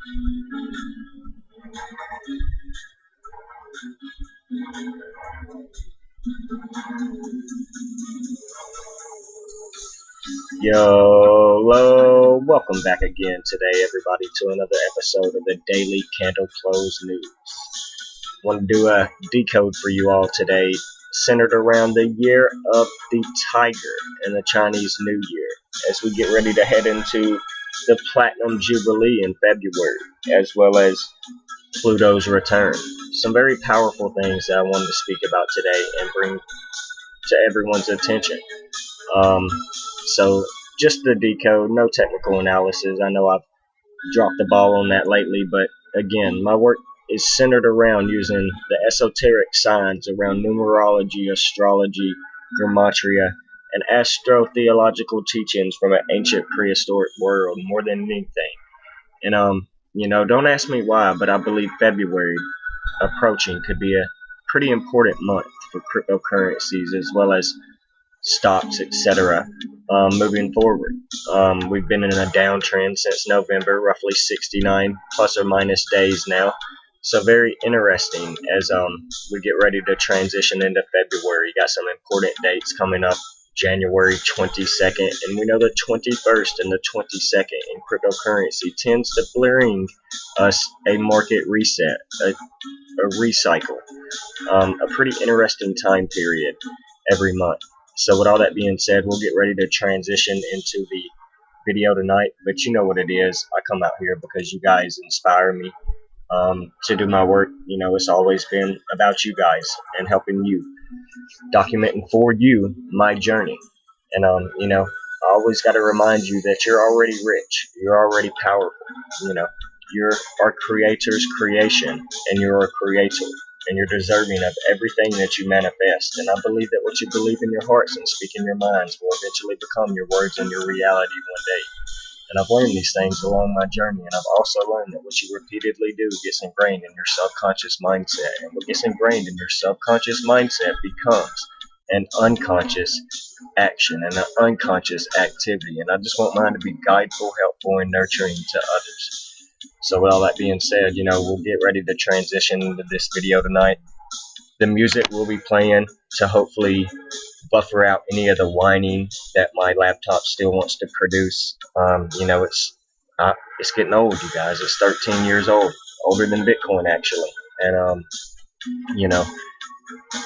Yo, welcome back again today, everybody, to another episode of the Daily Candle Close News. Want to do a decode for you all today, centered around the year of the tiger and the Chinese New Year, as we get ready to head into the Platinum Jubilee in February, as well as Pluto's return. Some very powerful things that I wanted to speak about today and bring to everyone's attention. So just the decode, no technical analysis. I know I've dropped the ball on that lately, but again, my work is centered around using the esoteric science around numerology, astrology, gematria, and astrotheological teachings from an ancient prehistoric world more than anything. And don't ask me why, but I believe February approaching could be a pretty important month for cryptocurrencies as well as stocks, etc. Moving forward, we've been in a downtrend since November, roughly 69 plus or minus days now. So very interesting as we get ready to transition into February. You got some important dates coming up. January 22nd, and we know the 21st and the 22nd in cryptocurrency tends to bring us a market reset, a recycle, a pretty interesting time period every month. So with all that being said, we'll get ready to transition into the video tonight, but you know what it is. I come out here because you guys inspire me to do my work. You know, it's always been about you guys and helping you, documenting for you my journey. And I always got to remind you that you're already rich, you're already powerful. You're our creator's creation, and you're a creator, and you're deserving of everything that you manifest. And I believe that what you believe in your hearts and speak in your minds will eventually become your words and your reality one day. And I've learned these things along my journey, and I've also learned that what you repeatedly do gets ingrained in your subconscious mindset. And what gets ingrained in your subconscious mindset becomes an unconscious action and an unconscious activity. And I just want mine to be guideful, helpful, and nurturing to others. So with all that being said, we'll get ready to transition into this video tonight. The music will be playing to hopefully buffer out any of the whining that my laptop still wants to produce. It's getting old, you guys. It's 13 years old, older than Bitcoin actually, and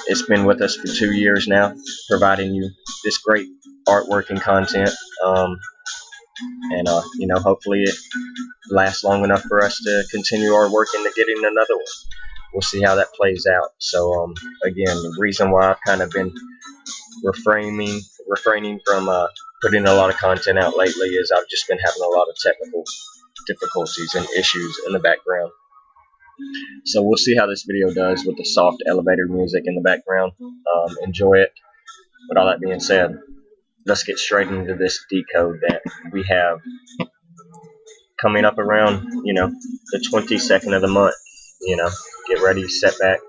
it's been with us for 2 years now, providing you this great artwork and content. Hopefully it lasts long enough for us to continue our work into getting another one. We'll see how that plays out. So again, the reason why I've kind of been refraining from putting a lot of content out lately is I've just been having a lot of technical difficulties and issues in the background. So we'll see how this video does with the soft elevator music in the background. Enjoy it. With all that being said, let's get straight into this decode that we have coming up around, the 22nd of the month. Get ready, sit back,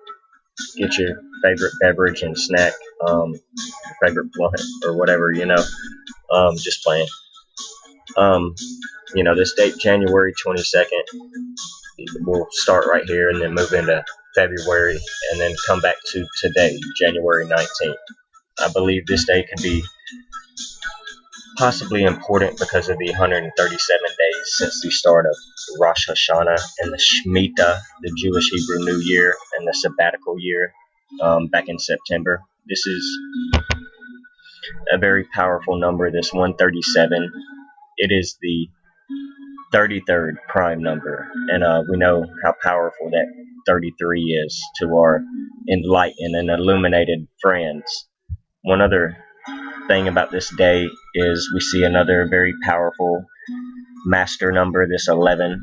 get your favorite beverage and snack, your favorite blunt or whatever, just playing. This date, January 22nd, we'll start right here and then move into February and then come back to today, January 19th. I believe this day could be possibly important because of the 137 days since the start of Rosh Hashanah and the Shemitah, the Jewish Hebrew New Year, and the sabbatical year back in September. This is a very powerful number, this 137. It is the 33rd prime number, and we know how powerful that 33 is to our enlightened and illuminated friends. One other thing about this day is we see another very powerful master number, this 11.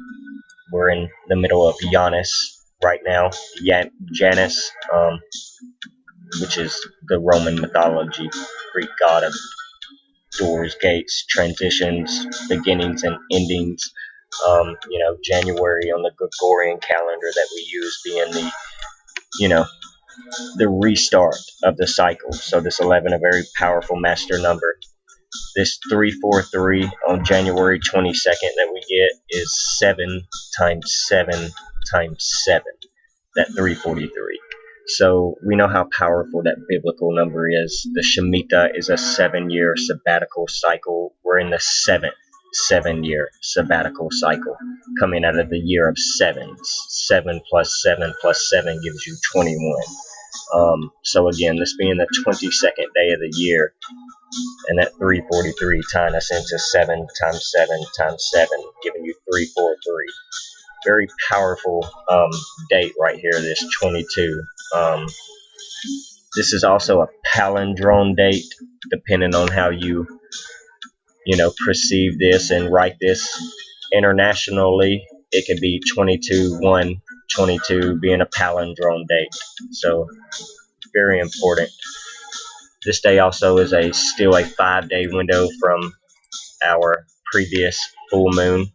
We're in the middle of Janus right now, Janus, which is the Roman mythology, Greek god of doors, gates, transitions, beginnings, and endings. January on the Gregorian calendar that we use being the restart of the cycle. So this 11, a very powerful master number. This 343 on January 22nd that we get is 7 times 7 times 7, that 343. So we know how powerful that biblical number is. The Shemitah is a 7-year sabbatical cycle. We're in the 7th 7-year sabbatical cycle, coming out of the year of sevens. 7 plus 7 plus 7 gives you 21. So again, this being the 22nd day of the year, and that 343 tying us into 7 times 7 times 7, giving you 343. Very powerful date right here, this 22. This is also a palindrome date, depending on how you perceive this and write this. Internationally, it could be 22-1, 22 being a palindrome date. So very important. This day also is still a 5-day window from our previous full moon,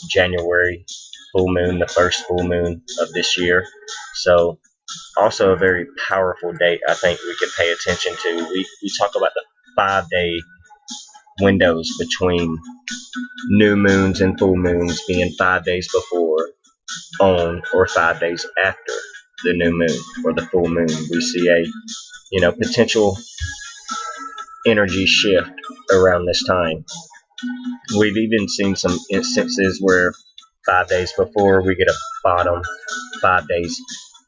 January full moon, the first full moon of this year. So also a very powerful date I think we could pay attention to. We talk about the 5-day windows between new moons and full moons being 5 days before, on, or 5 days after the new moon or the full moon. We see a potential energy shift around this time. We've even seen some instances where 5 days before we get a bottom, 5 days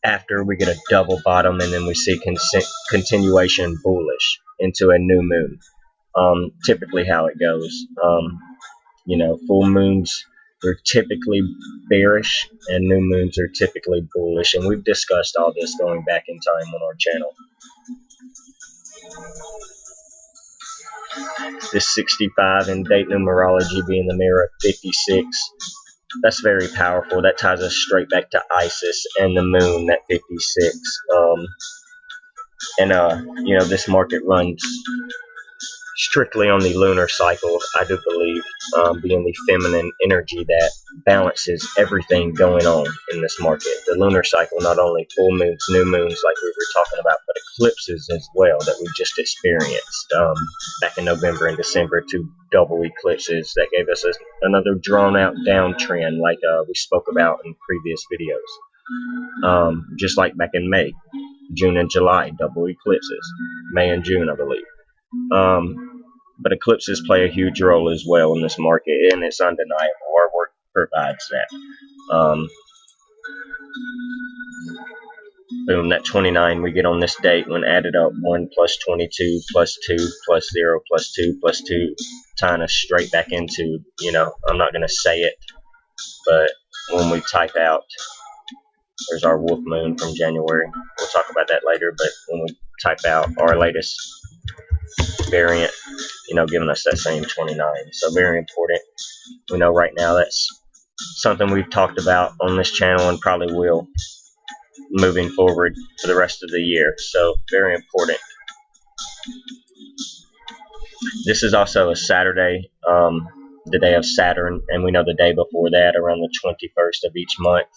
after we get a double bottom, and then we see continuation bullish into a new moon. Typically how it goes. Full moons are typically bearish and new moons are typically bullish, and we've discussed all this going back in time on our channel. This 65 in date numerology being the mirror of 56, that's very powerful. That ties us straight back to Isis and the moon, that 56. This market runs strictly on the lunar cycle, I do believe, being the feminine energy that balances everything going on in this market. The lunar cycle, not only full moons, new moons like we were talking about, but eclipses as well that we just experienced back in November and December, 2 double eclipses that gave us another drawn out downtrend like we spoke about in previous videos. Just like back in May, June and July, double eclipses, May and June I believe. But eclipses play a huge role as well in this market, and it's undeniable. Our work provides that. Boom, that 29 we get on this date when added up 1 plus 22 plus 2 plus 0 plus 2 plus 2, tying us straight back into, I'm not going to say it, but when we type out, there's our wolf moon from January. We'll talk about that later, but when we type out our latest variant, giving us that same 29. So very important. We know right now that's something we've talked about on this channel and probably will moving forward for the rest of the year. So very important. This is also a Saturday, the day of Saturn, and we know the day before that, around the 21st of each month,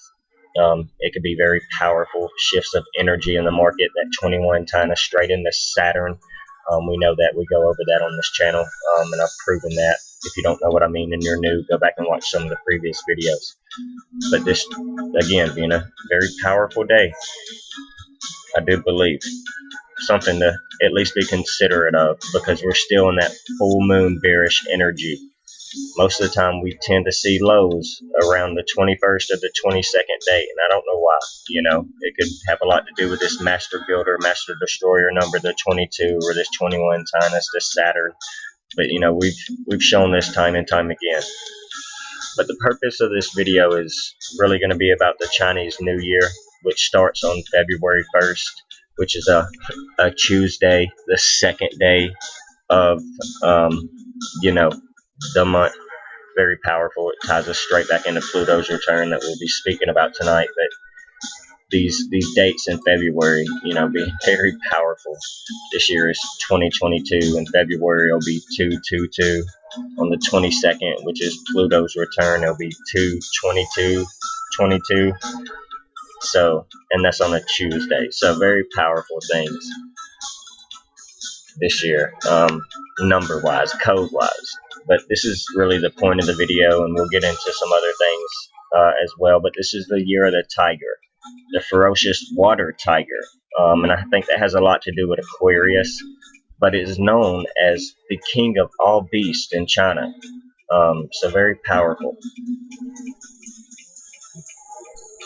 it could be very powerful shifts of energy in the market. That 21 tying us straight into Saturn. We know that. We go over that on this channel, and I've proven that. If you don't know what I mean and you're new, go back and watch some of the previous videos. But this, again, being a very powerful day, I do believe. Something to at least be considerate of, because we're still in that full moon bearish energy. Most of the time we tend to see lows around the 21st or the 22nd day, and I don't know why. It could have a lot to do with this master builder, master destroyer number, the 22, or this 21 tying us to Saturn. But we've shown this time and time again. But the purpose of this video is really going to be about the Chinese New Year, which starts on February 1st, which is a Tuesday, the second day of the month. Very powerful. It ties us straight back into Pluto's return that we'll be speaking about tonight. But these dates in February, be very powerful. This year is 2022, and February will be 222. On the 22nd, which is Pluto's return, it'll be 222. So, and that's on a Tuesday. So very powerful things. this year, number wise, code wise. But this is really the point of the video, and we'll get into some other things as well. But this is the year of the tiger, the ferocious water tiger, and I think that has a lot to do with Aquarius, but it is known as the king of all beasts in China. So very powerful.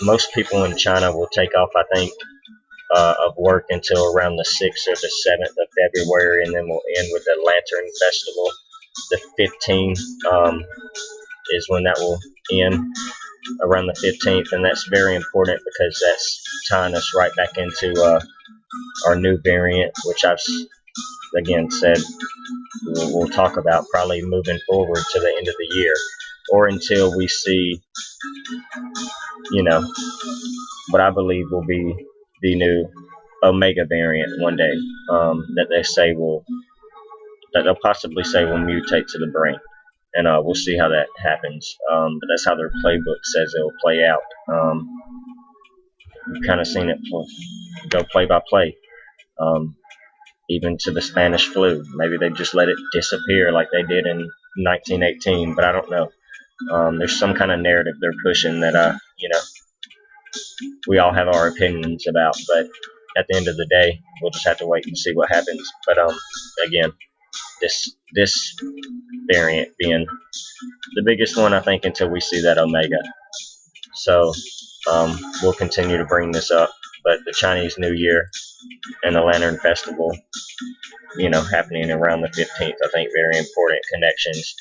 Most people in China will take off, I think, of work until around the 6th or the 7th of February, and then we'll end with the Lantern Festival. The 15th is when that will end, around the 15th, and that's very important because that's tying us right back into our new variant, which I've again said we'll talk about probably moving forward to the end of the year, or until we see, you know, what I believe will be the new Omega variant one day, that they say that they'll possibly say will mutate to the brain, and we'll see how that happens. But that's how their playbook says it will play out. We've kind of seen it go play by play, even to the Spanish flu. Maybe they just let it disappear like they did in 1918, but I don't know. There's some kind of narrative they're pushing that we all have our opinions about, but at the end of the day, we'll just have to wait and see what happens. But again, this variant being the biggest one, I think, until we see that Omega. So we'll continue to bring this up. But the Chinese New Year and the Lantern Festival, happening around the 15th, I think very important connections,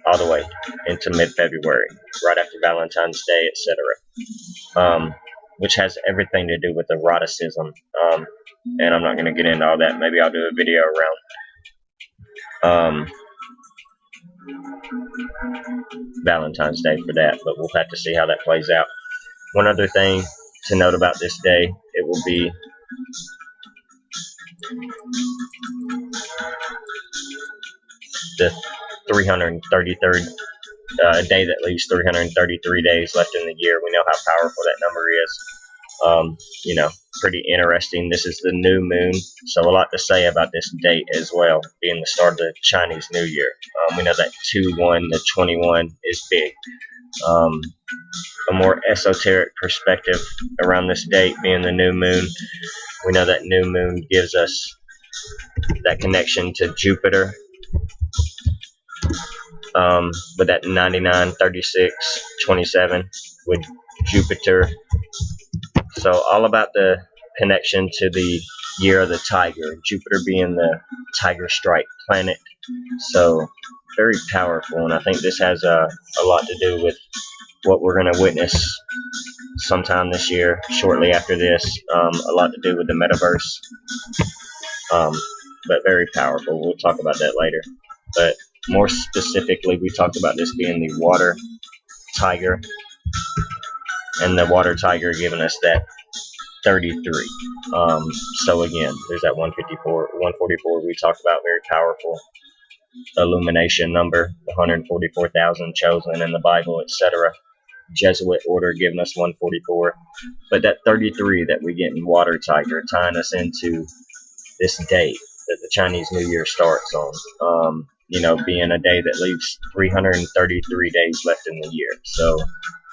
all the way into mid-February, right after Valentine's Day, etc., which has everything to do with eroticism. And I'm not going to get into all that. Maybe I'll do a video around Valentine's Day for that, but we'll have to see how that plays out. One other thing to note about this day, it will be the 333rd day that leaves 333 days left in the year. We know how powerful that number is. Pretty interesting. This is the new moon, so a lot to say about this date as well, being the start of the Chinese New Year. We know that 2-1, the 21 is big. A more esoteric perspective around this date being the new moon. We know that new moon gives us that connection to Jupiter, with that 99, 36, 27 with Jupiter. So all about the connection to the year of the tiger, Jupiter being the tiger strike planet. So very powerful, and I think this has a lot to do with what we're going to witness sometime this year, shortly after this. A lot to do with the metaverse, but very powerful. We'll talk about that later. But more specifically, we talked about this being the water tiger, and the water tiger giving us that 33. So again, there's that 144 we talked about, very powerful illumination number, the 144,000 chosen in the Bible, etc. Jesuit order giving us 144, but that 33 that we get in water tiger tying us into this date that the Chinese New Year starts on, being a day that leaves 333 days left in the year. So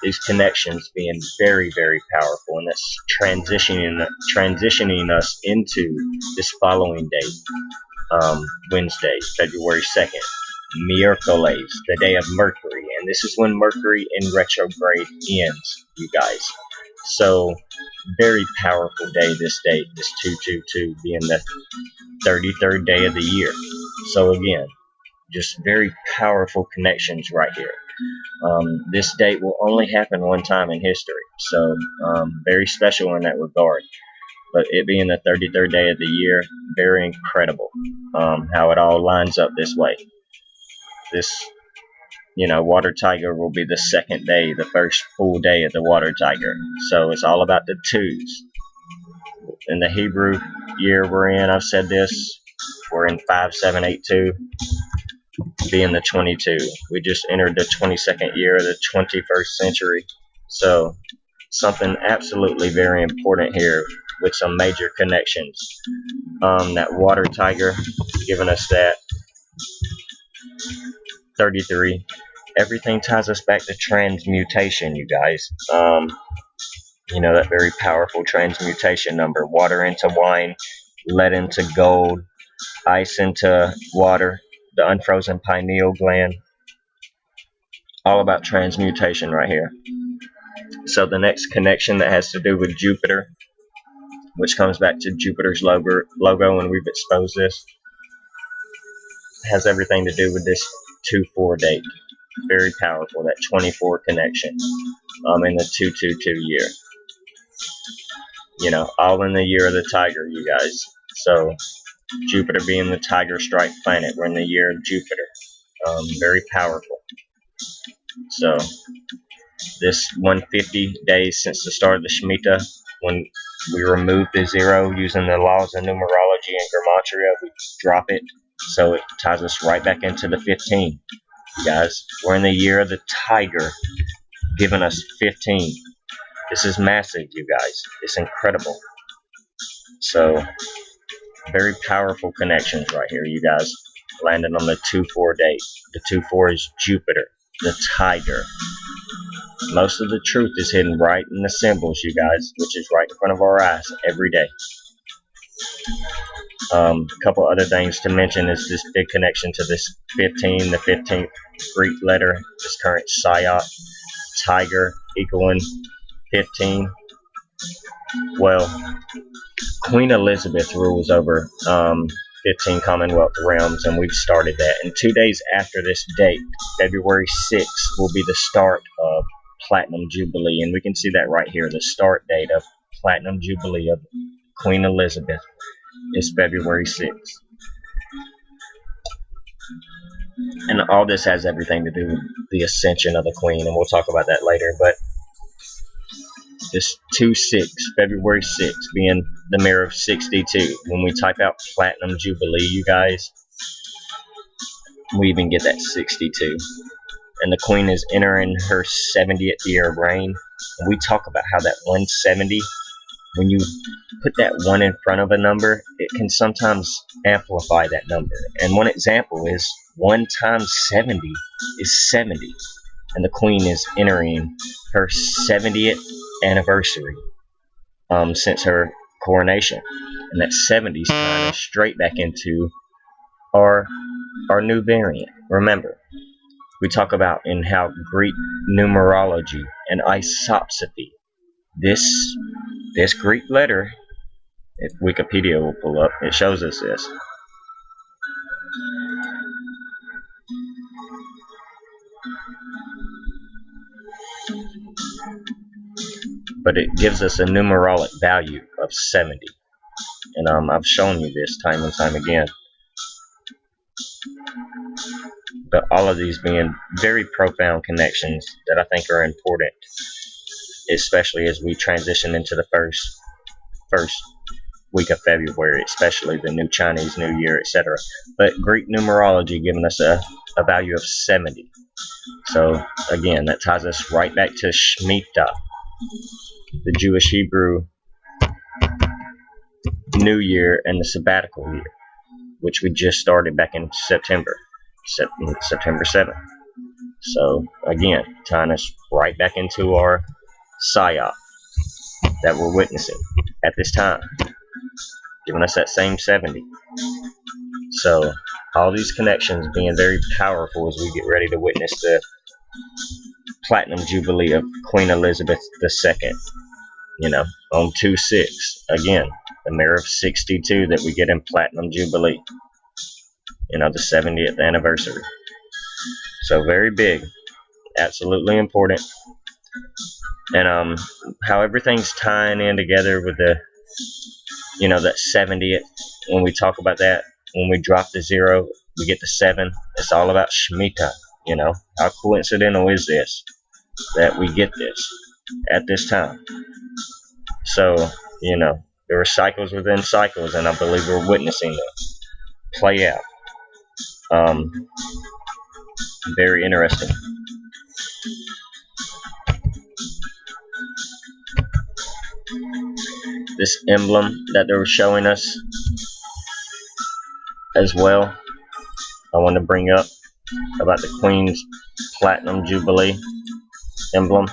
these connections being very, very powerful, and that's transitioning us into this following day, Wednesday, February 2nd, Miércoles, the day of Mercury, and this is when Mercury in retrograde ends, you guys. So very powerful day, this date, this 222 being the 33rd day of the year. So again, just very powerful connections right here. This date will only happen one time in history, so very special in that regard. But it being the 33rd day of the year, very incredible how it all lines up this way. This, water tiger will be the second day, the first full day of the water tiger. So it's all about the twos. In the Hebrew year we're in, I've said this, we're in 5782, being the 22. We just entered the 22nd year of the 21st century. So something absolutely very important here with some major connections. That water tiger giving us that 33. Everything ties us back to transmutation, you guys. You know, that very powerful transmutation number. Water into wine, lead into gold, ice into water, the unfrozen pineal gland. All about transmutation right here. So the next connection that has to do with Jupiter, which comes back to Jupiter's logo, and we've exposed this, has everything to do with this 2-4 date. Very powerful, that 24 connection in the 222 year. You know, all in the year of the tiger, you guys. So Jupiter being the tiger strike planet, we're in the year of Jupiter. Very powerful. So this 150 days since the start of the Shemitah, when we remove the 0 using the laws of numerology and gematria, we drop it, so it ties us right back into the 15. You guys, we're in the year of the tiger, giving us 15. This is massive, you guys. It's incredible. So very powerful connections right here, you guys. Landing on the 2-4 date. The 2-4 is Jupiter, the tiger. Most of the truth is hidden right in the symbols, you guys, which is right in front of our eyes every day. A couple other things to mention is this big connection to this 15, the 15th Greek letter, this current Psyop, tiger equaling 15. Well, Queen Elizabeth rules over 15 Commonwealth realms, and we've started that. And 2 days after this date, February 6th, will be the start of Platinum Jubilee, and we can see that right here. The start date of Platinum Jubilee of Queen Elizabeth is February 6th. And all this has everything to do with the ascension of the Queen, and we'll talk about that later. But this 2-6, February 6th, being the mirror of 62. When we type out Platinum Jubilee, you guys, we even get that 62. And the Queen is entering her 70th year of reign. And we talk about how that 170, when you put that 1 in front of a number, it can sometimes amplify that number. And one example is 1 times 70 is 70. And the Queen is entering her 70th anniversary since her coronation. And that 70 is kind of straight back into our new variant. Remember, we talk about in how Greek numerology and isopsephy, this Greek letter, if Wikipedia will pull up, it shows us this. But it gives us a numerologic value of 70. And I've shown you this time and time again. But all of these being very profound connections that I think are important, especially as we transition into the first week of February, especially the new Chinese New Year, etc. But Greek numerology giving us a value of 70. So again, that ties us right back to Shemitah, the Jewish Hebrew New Year and the sabbatical year, which we just started back in September 7th. So again, tying us right back into our psyop that we're witnessing at this time, giving us that same 70. So all these connections being very powerful as we get ready to witness the Platinum Jubilee of Queen Elizabeth II, you know, on 2-6. Again, the mirror of 62 that we get in Platinum Jubilee, you know, the 70th anniversary. So very big, absolutely important. And how everything's tying in together with the, you know, that 70th, when we talk about that, when we drop the 0, we get the 7. It's all about Shemitah, you know. How coincidental is this, that we get this at this time? So, you know, there are cycles within cycles, and I believe we're witnessing them play out. Very interesting. this emblem that they were showing us as well. I want to bring up about the Queen's Platinum Jubilee emblem.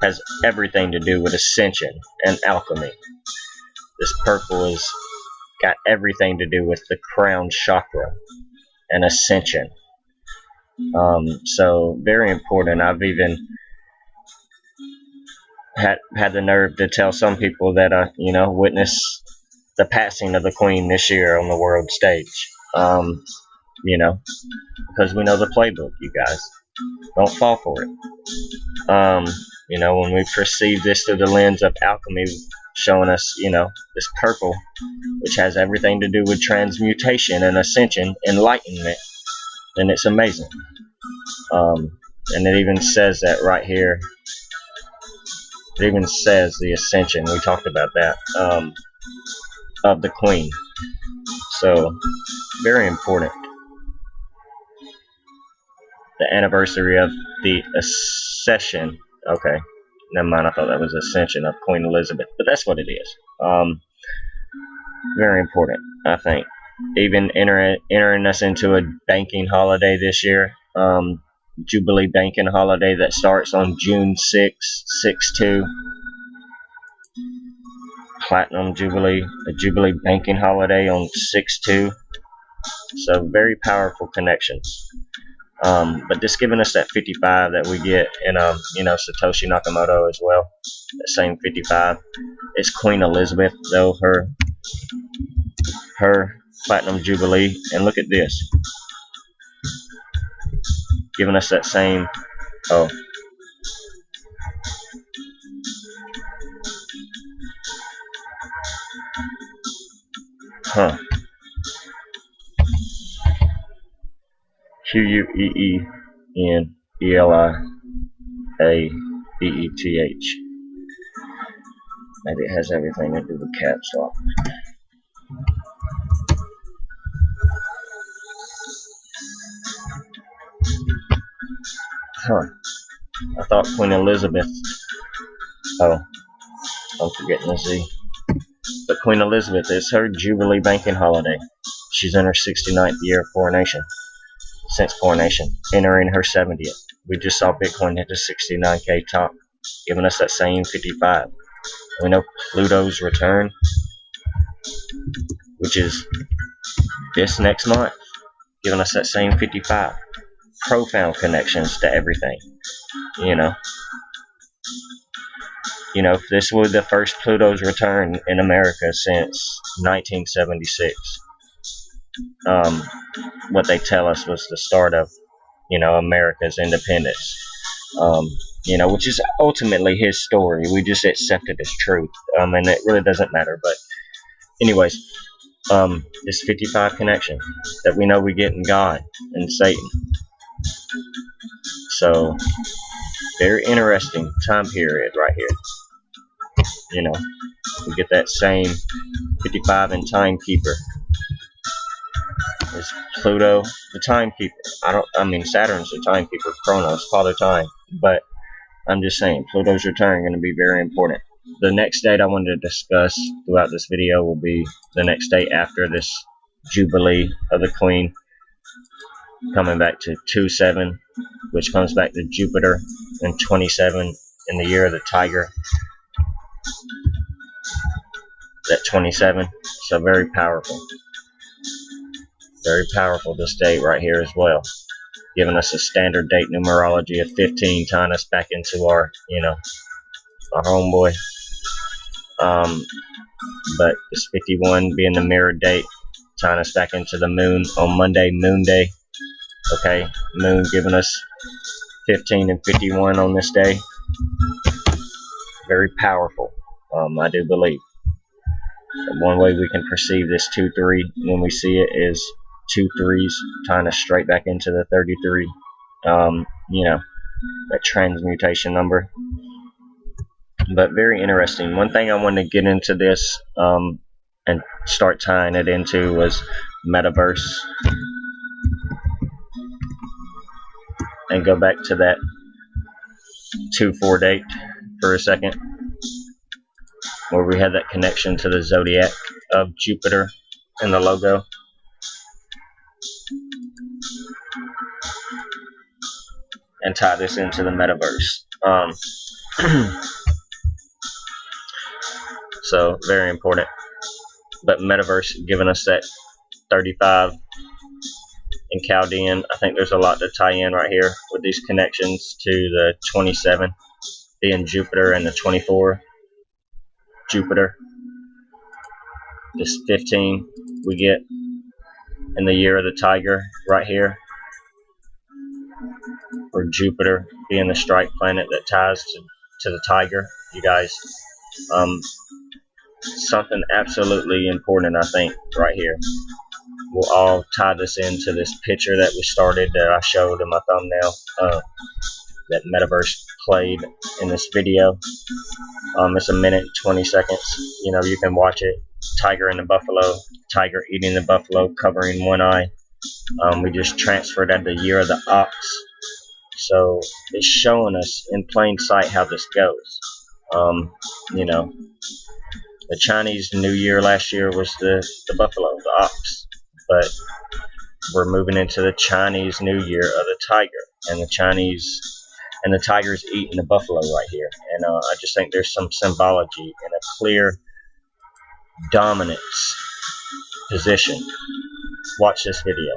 Has everything to do with ascension and alchemy. This purple has got everything to do with the crown chakra and ascension. So very important. I've even had the nerve to tell some people that witnessed the passing of the Queen this year on the world stage. Because we know the playbook, you guys. Don't fall for it. When we perceive this through the lens of alchemy, showing us, this purple, which has everything to do with transmutation and ascension, enlightenment, and it's amazing. And it even says that right here. It even says the ascension. We talked about that, of the Queen. So, very important. The anniversary of the accession. Okay, never mind. I thought that was ascension of Queen Elizabeth, but that's what it is. Very important, I think. Even entering us into a banking holiday this year. Jubilee banking holiday that starts on June 6, 6/2. Platinum Jubilee, a Jubilee banking holiday on 6/2. So very powerful connections. But this giving us that 55 that we get in Satoshi Nakamoto as well. That same 55. It's Queen Elizabeth though, her Platinum Jubilee, and look at this. Giving us that same, huh. QUEENELIABEETH. Maybe it has everything to do with caps lock. I thought Queen Elizabeth. Oh, I'm forgetting the Z. But Queen Elizabeth is her Jubilee banking holiday. She's in her 69th year of coronation. Since coronation, entering her 70th. We just saw Bitcoin hit the 69K top, giving us that same 55. We know Pluto's return, which is this next month, giving us that same 55. Profound connections to everything. If this was the first Pluto's return in America since 1976, what they tell us was the start of, America's independence. Which is ultimately his story. We just accept it as truth, and it really doesn't matter. But, anyways, this 55 connection that we know we get in God and Satan. So, very interesting time period right here. We get that same 55 in Timekeeper. Is Pluto the timekeeper? Saturn's the timekeeper, Chronos, Father Time. But I'm just saying, Pluto's return is going to be very important. The next date I wanted to discuss throughout this video will be the next day after this Jubilee of the Queen, coming back to 2/7, which comes back to Jupiter, and 27 in the year of the Tiger. That 27, so very powerful. Very powerful this date right here as well, giving us a standard date numerology of 15, tying us back into our homeboy. But this 51 being the mirror date, tying us back into the moon on Monday, Moon Day. Okay, moon giving us 15 and 51 on this day. Very powerful, I do believe. One way we can perceive this 2-3 when we see it is 2 3s tying us straight back into the 33. That transmutation number. But very interesting. One thing I wanted to get into this and start tying it into was metaverse. And go back to that 2-4 date for a second. where we had that connection to the zodiac of Jupiter in the logo. And tie this into the metaverse. So very important. But metaverse giving us that 35 in Chaldean. I think there's a lot to tie in right here with these connections to the 27 being Jupiter and the 24 Jupiter. This 15 we get in the year of the tiger right here, or Jupiter being the strike planet that ties to the tiger. You guys, something absolutely important, I think, right here. We'll all tie this into this picture that we started, that I showed in my thumbnail, that metaverse played in this video. It's a minute and 20 seconds. You know, you can watch it. Tiger and the buffalo, tiger eating the buffalo, covering one eye. We just transferred at the year of the ox. So it's showing us in plain sight how this goes. You know, the Chinese New Year last year was the buffalo, the ox. But we're moving into the Chinese New Year of the tiger, and the tiger's eating the buffalo right here. And I just think there's some symbology and a clear dominance position. Watch this video.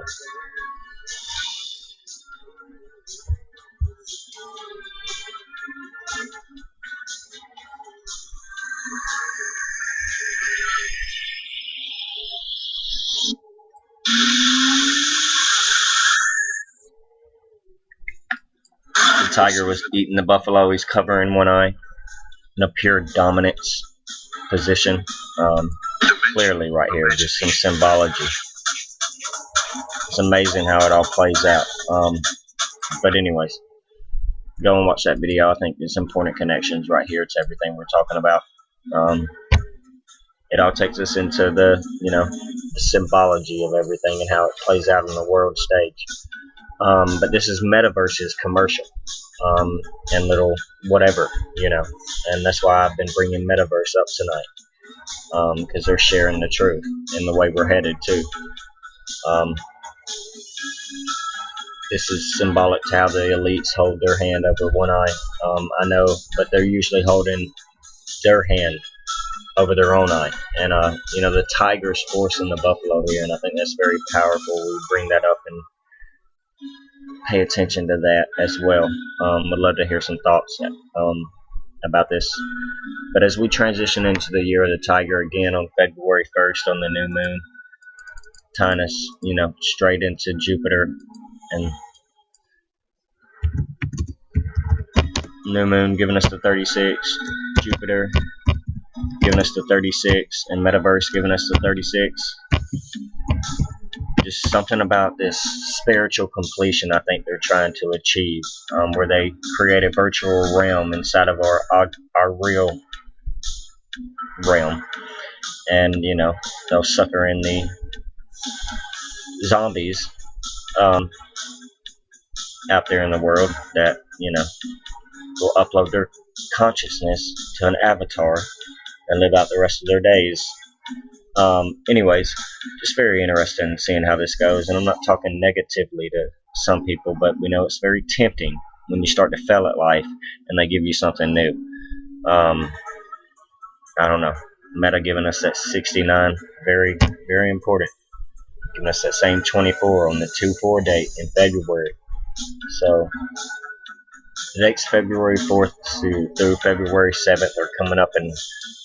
The tiger was eating the buffalo. He's covering one eye in a pure dominance position. Clearly right here, just some symbology. It's amazing how it all plays out. But anyways, go and watch that video. I think there's important connections right here to everything we're talking about. It all takes us into the, you know, the symbology of everything and how it plays out on the world stage. But this is metaverse's commercial, and little whatever, you know, and that's why I've been bringing metaverse up tonight, because they're sharing the truth and the way we're headed to. This is symbolic to how the elites hold their hand over one eye. I know, but they're usually holding their hand over their own eye. And you know, the tiger's forcing the buffalo here, and I think that's very powerful. We bring that up and pay attention to that as well. Would love to hear some thoughts about this. But as we transition into the year of the tiger again on February 1st on the new moon, tying us, you know, straight into Jupiter, and new moon giving us the 36, Jupiter giving us the 36, and metaverse giving us the 36. Just something about this spiritual completion I think they're trying to achieve, where they create a virtual realm inside of our real realm, and you know, they'll sucker in the zombies out there in the world that, you know, will upload their consciousness to an avatar and live out the rest of their days. Anyways, just very interested in seeing how this goes, and I'm not talking negatively to some people, but we know it's very tempting when you start to fail at life and they give you something new. I don't know, Meta giving us that 69, very, very important, giving us that same 24 on the 2/4 date in February. So the dates February 4th through February 7th are coming up, and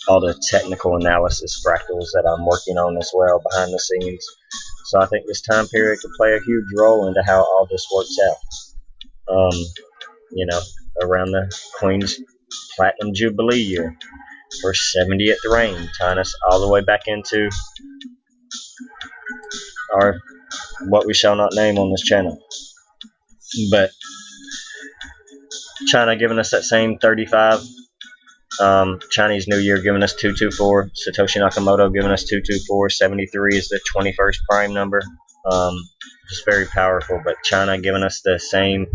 all the technical analysis fractals that I'm working on as well behind the scenes. So I think this time period could play a huge role into how all this works out. You know, around the Queen's Platinum Jubilee year, her 70th reign, tying us all the way back into our what we shall not name on this channel. But China giving us that same 35. Chinese New Year giving us 224. Satoshi Nakamoto giving us 224. 73 is the 21st prime number. Just very powerful. But China giving us the same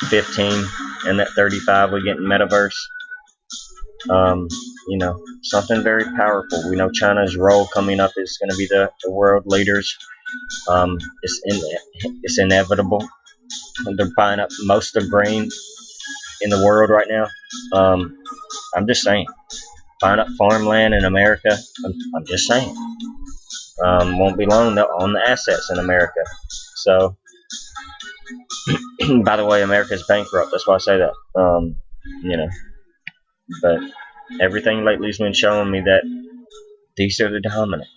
15 and that 35 we get in metaverse. something very powerful. We know China's role coming up is going to be the world leaders. It's inevitable. They're buying up most of the grain in the world right now. I'm just saying, buying up farmland in America. I'm just saying. Won't be long they'll own the assets in America. So, by the way, America's bankrupt. That's why I say that. You know, but everything lately's been showing me that these are the dominant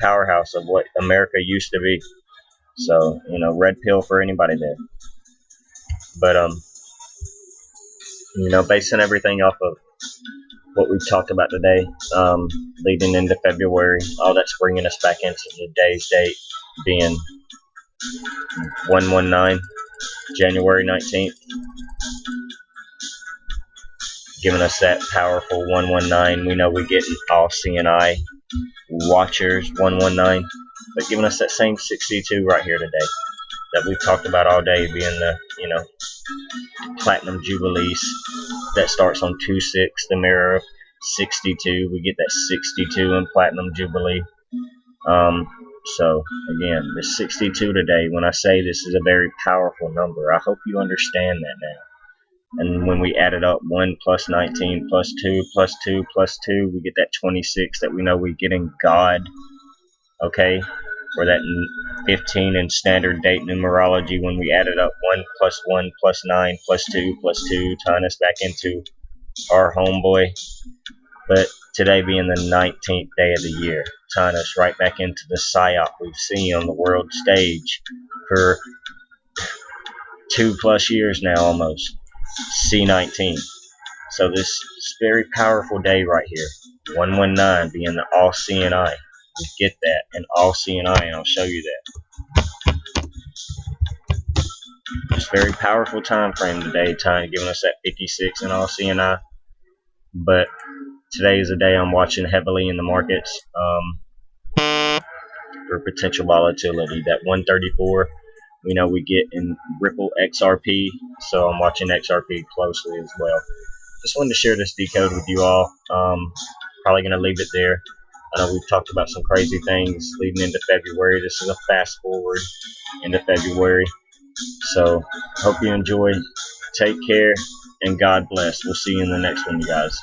powerhouse of what America used to be. So, red pill for anybody there. But basing everything off of what we've talked about today, leading into February, all that's bringing us back into today's date being 119, January 19th, giving us that powerful 119. We know we get all CNI watchers 119, but giving us that same 62 right here today that we've talked about all day, being the platinum jubilees that starts on 2/6, the mirror of 62. We get that 62 in platinum jubilee. So again, the 62 today, when I say this is a very powerful number, I hope you understand that now. And when we add it up, 1 plus 19 plus 2 plus 2 plus 2, we get that 26 that we know we get in God. Okay? Or that 15 in standard date numerology, when we add it up, 1 plus 9 plus 2 plus 2, tying us back into our homeboy. But today being the 19th day of the year, tying us right back into the psyop we've seen on the world stage for 2+ years now almost. C19. So this very powerful day right here, 119 being the all CNI. We get that in all CNI, and I'll show you that. It's a very powerful time frame today, giving us that 56 in all CNI. But today is a day I'm watching heavily in the markets for potential volatility. That 134, we know we get in Ripple XRP, so I'm watching XRP closely as well. Just wanted to share this decode with you all. Probably going to leave it there. I know we've talked about some crazy things leading into February. This is a fast forward into February. So, hope you enjoy. Take care, and God bless. We'll see you in the next one, you guys.